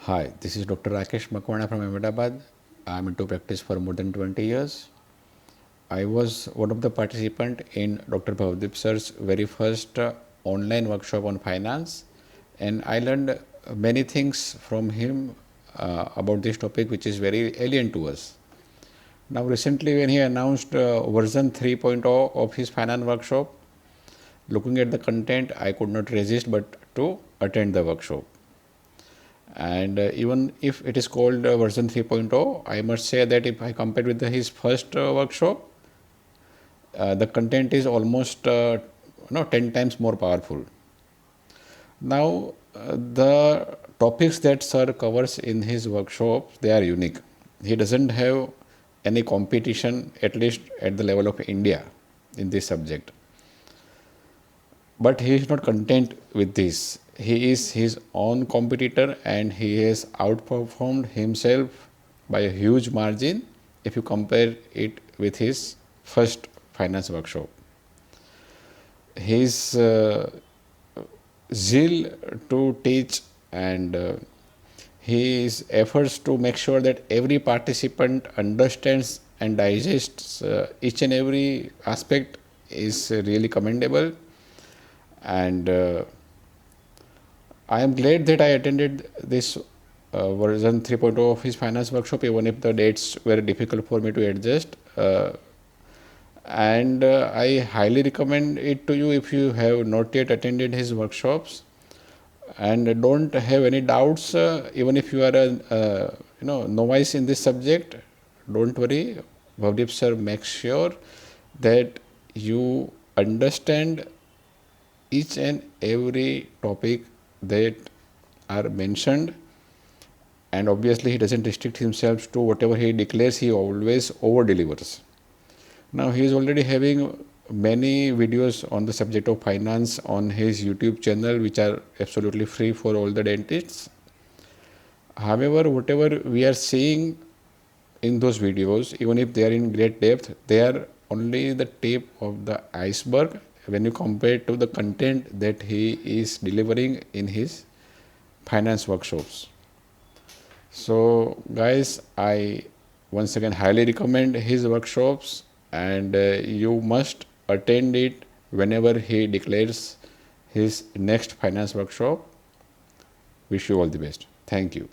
Hi, this is Dr. Rakesh Makwana from Ahmedabad. I'm into practice for more than 20 years. I was one of the participants in Dr. Bhavdeep sir's very first online workshop on finance, and I learned many things from him about this topic, which is very alien to us. Now, recently, when he announced version 3.0 of his finance workshop, looking at the content, I could not resist but to attend the workshop. And even if it is called version 3.0, I must say that if I compare with his first workshop, the content is almost 10 times more powerful. Now, the topics that sir covers in his workshop, they are unique. He doesn't have any competition, at least at the level of India, in this subject. But he is not content with this. He is his own competitor and he has outperformed himself by a huge margin if you compare it with his first finance workshop. His zeal to teach and his efforts to make sure that every participant understands and digests each and every aspect is really commendable. And I am glad that I attended this version 3.0 of his finance workshop, even if the dates were difficult for me to adjust. And I highly recommend it to you if you have not yet attended his workshops. And don't have any doubts, even if you are a novice in this subject. Don't worry, Bhavdeep sir makes sure that you understand each and every topic that are mentioned, and obviously he doesn't restrict himself to whatever he declares. He always over delivers. Now he is already having many videos on the subject of finance on his YouTube channel, which are absolutely free for all the dentists. However, whatever we are seeing in those videos, even if they are in great depth, they are only the tip of the iceberg when you compare to the content that he is delivering in his finance workshops. So guys, I once again highly recommend his workshops, and you must attend it whenever he declares his next finance workshop. Wish you all the best. Thank you.